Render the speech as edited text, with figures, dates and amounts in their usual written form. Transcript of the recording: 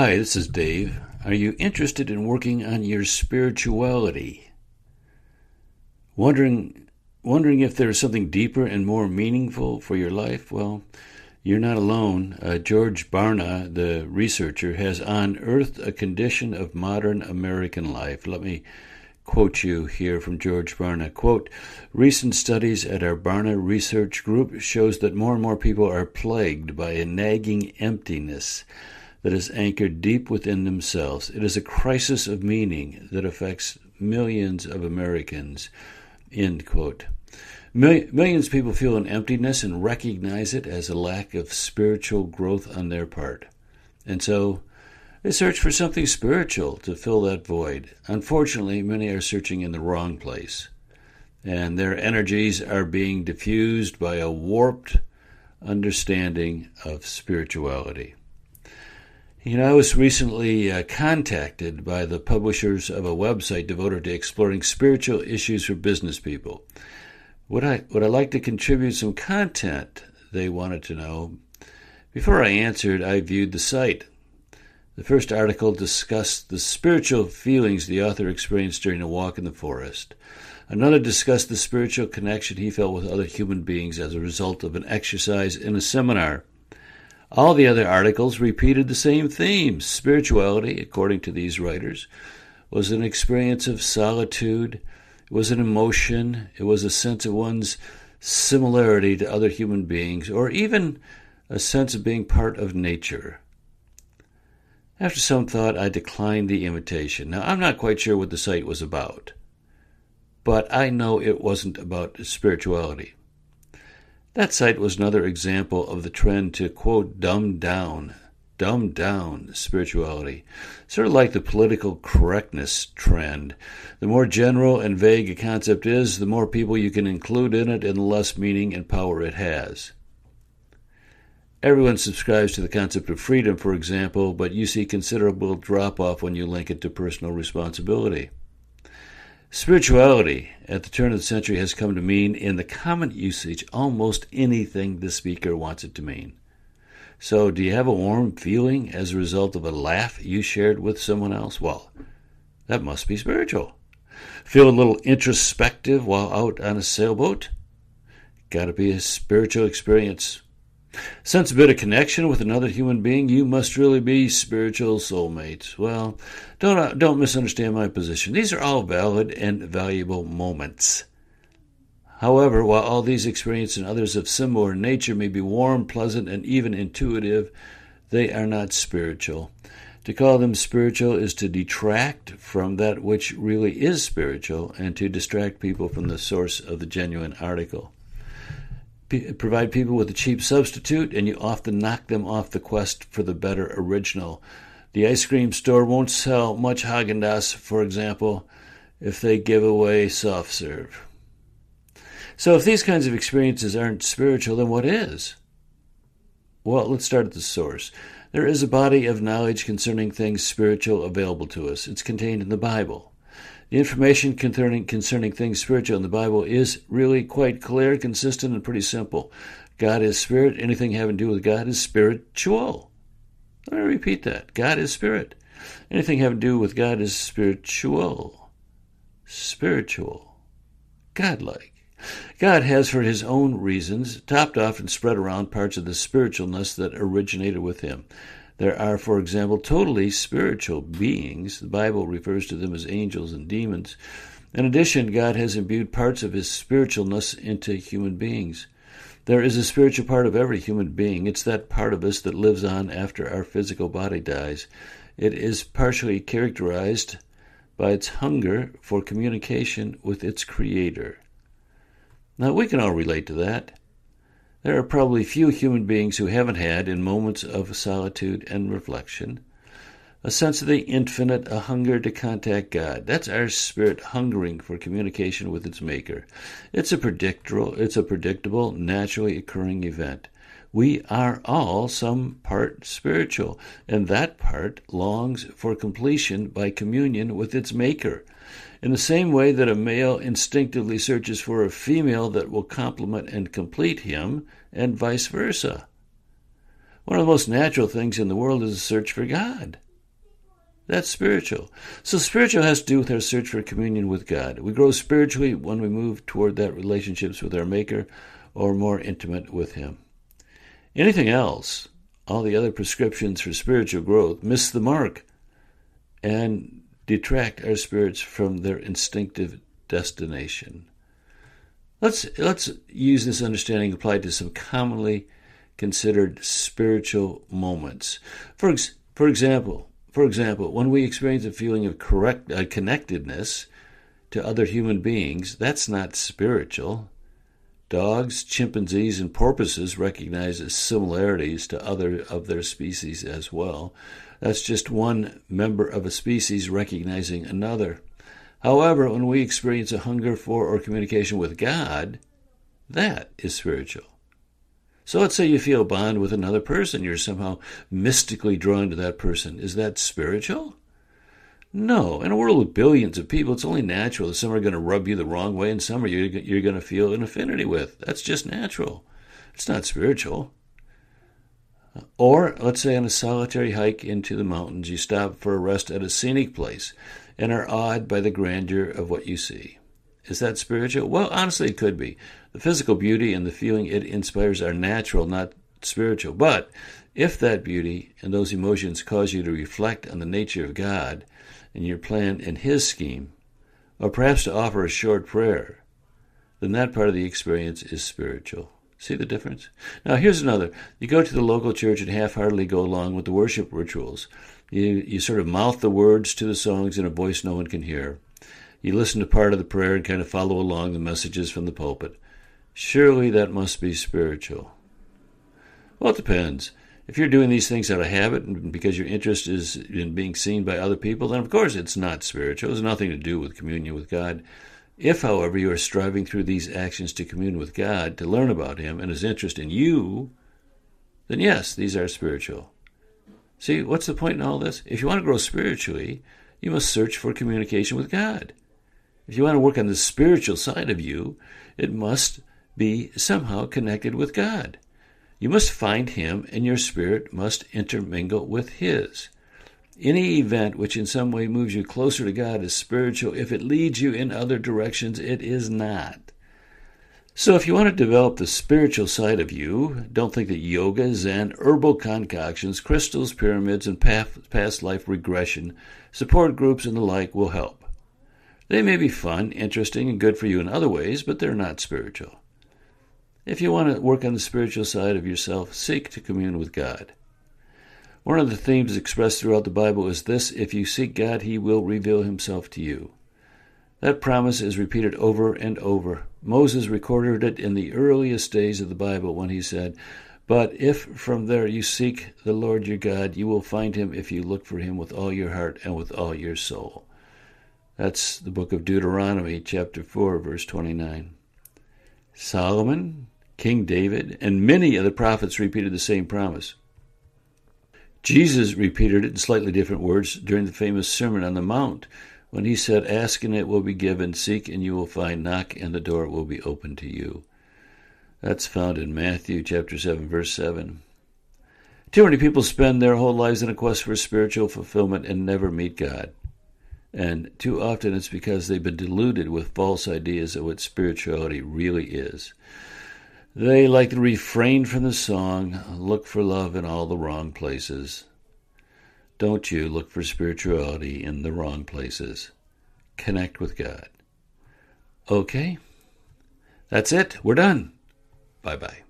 Hi, this is Dave. Are you interested in working on your spirituality? Wondering if there is something deeper and more meaningful for your life? Well, you're not alone. George Barna, the researcher, has unearthed a condition of modern American life. Let me quote you here from George Barna. Quote, recent studies at our Barna Research Group shows that more and more people are plagued by a nagging emptiness that is anchored deep within themselves. It is a crisis of meaning that affects millions of Americans. End quote. Millions of people feel an emptiness and recognize it as a lack of spiritual growth on their part. And so they search for something spiritual to fill that void. Unfortunately, many are searching in the wrong place, and their energies are being diffused by a warped understanding of spirituality. I was recently contacted by the publishers of a website devoted to exploring spiritual issues for business people. Would I like to contribute some content, they wanted to know. Before I answered, I viewed the site. The first article discussed the spiritual feelings the author experienced during a walk in the forest. Another discussed the spiritual connection he felt with other human beings as a result of an exercise in a seminar. All the other articles repeated the same themes. Spirituality, according to these writers, was an experience of solitude, it was an emotion, it was a sense of one's similarity to other human beings, or even a sense of being part of nature. After some thought, I declined the invitation. Now, I'm not quite sure what the site was about, but I know it wasn't about spirituality. That site was another example of the trend to, quote, dumb down spirituality. Sort of like the political correctness trend. The more general and vague a concept is, the more people you can include in it and the less meaning and power it has. Everyone subscribes to the concept of freedom, for example, but you see considerable drop-off when you link it to personal responsibility. Spirituality, at the turn of the century, has come to mean, in the common usage, almost anything the speaker wants it to mean. So, do you have a warm feeling as a result of a laugh you shared with someone else? Well, that must be spiritual. Feel a little introspective while out on a sailboat? Got to be a spiritual experience. Sense a bit of connection with another human being? You must really be spiritual soulmates. Well, don't misunderstand my position. These are all valid and valuable moments. However, while all these experiences and others of similar nature may be warm, pleasant, and even intuitive, they are not spiritual. To call them spiritual is to detract from that which really is spiritual and to distract people from the source of the genuine article. Provide people with a cheap substitute, and you often knock them off the quest for the better original. The ice cream store won't sell much Haagen-Dazs, for example, if they give away soft serve. So if these kinds of experiences aren't spiritual, then what is? Well, let's start at the source. There is a body of knowledge concerning things spiritual available to us. It's contained in the Bible. The information concerning things spiritual in the Bible is really quite clear, consistent, and pretty simple. God is spirit. Anything having to do with God is spiritual. Let me repeat that. God is spirit. Anything having to do with God is spiritual. Spiritual. Godlike. God has, for his own reasons, topped off and spread around parts of the spiritualness that originated with him. There are, for example, totally spiritual beings. The Bible refers to them as angels and demons. In addition, God has imbued parts of his spiritualness into human beings. There is a spiritual part of every human being. It's that part of us that lives on after our physical body dies. It is partially characterized by its hunger for communication with its Creator. Now, we can all relate to that. There are probably few human beings who haven't had, in moments of solitude and reflection, a sense of the infinite, a hunger to contact God. That's our spirit hungering for communication with its Maker. It's a predictable, naturally occurring event. We are all some part spiritual, and that part longs for completion by communion with its Maker. In the same way that a male instinctively searches for a female that will complement and complete him, and vice versa. One of the most natural things in the world is a search for God. That's spiritual. So spiritual has to do with our search for communion with God. We grow spiritually when we move toward that relationships with our Maker or more intimate with Him. Anything else, all the other prescriptions for spiritual growth, miss the mark and detract our spirits from their instinctive destination. Let's use this understanding applied to some commonly considered spiritual moments. For example, when we experience a feeling of connectedness to other human beings, that's not spiritual. Dogs, chimpanzees, and porpoises recognize similarities to other of their species as well. That's just one member of a species recognizing another. However, when we experience a hunger for or communication with God, that is spiritual. So let's say you feel a bond with another person. You're somehow mystically drawn to that person. Is that spiritual? No. In a world with billions of people, it's only natural that some are going to rub you the wrong way and some you're going to feel an affinity with. That's just natural. It's not spiritual. Or, let's say on a solitary hike into the mountains, you stop for a rest at a scenic place and are awed by the grandeur of what you see. Is that spiritual? Well, honestly, it could be. The physical beauty and the feeling it inspires are natural, not spiritual. But if that beauty and those emotions cause you to reflect on the nature of God and your plan and His scheme, or perhaps to offer a short prayer, then that part of the experience is spiritual. See the difference? Now, here's another. You go to the local church and half-heartedly go along with the worship rituals. You sort of mouth the words to the songs in a voice no one can hear. You listen to part of the prayer and kind of follow along the messages from the pulpit. Surely that must be spiritual. Well, it depends. If you're doing these things out of habit and because your interest is in being seen by other people, then of course it's not spiritual. It has nothing to do with communion with God. If, however, you are striving through these actions to commune with God, to learn about Him and His interest in you, then yes, these are spiritual. See, what's the point in all this? If you want to grow spiritually, you must search for communication with God. If you want to work on the spiritual side of you, it must be somehow connected with God. You must find Him, and your spirit must intermingle with His. Any event which in some way moves you closer to God is spiritual. If it leads you in other directions, it is not. So if you want to develop the spiritual side of you, don't think that yoga, Zen, herbal concoctions, crystals, pyramids, and past life regression, support groups, and the like will help. They may be fun, interesting, and good for you in other ways, but they're not spiritual. If you want to work on the spiritual side of yourself, seek to commune with God. One of the themes expressed throughout the Bible is this: if you seek God, He will reveal Himself to you. That promise is repeated over and over. Moses recorded it in the earliest days of the Bible when he said, "But if from there you seek the Lord your God, you will find Him if you look for Him with all your heart and with all your soul." That's the book of Deuteronomy, chapter 4, verse 29. Solomon, King David, and many of the prophets repeated the same promise. Jesus repeated it in slightly different words during the famous Sermon on the Mount when He said, "Ask and it will be given, seek and you will find, knock and the door will be opened to you." That's found in Matthew chapter 7, verse 7. Too many people spend their whole lives in a quest for spiritual fulfillment and never meet God. And too often it's because they've been deluded with false ideas of what spirituality really is. They like to refrain from the song, "Look for love in all the wrong places." Don't you look for spirituality in the wrong places. Connect with God. Okay? That's it. We're done. Bye-bye.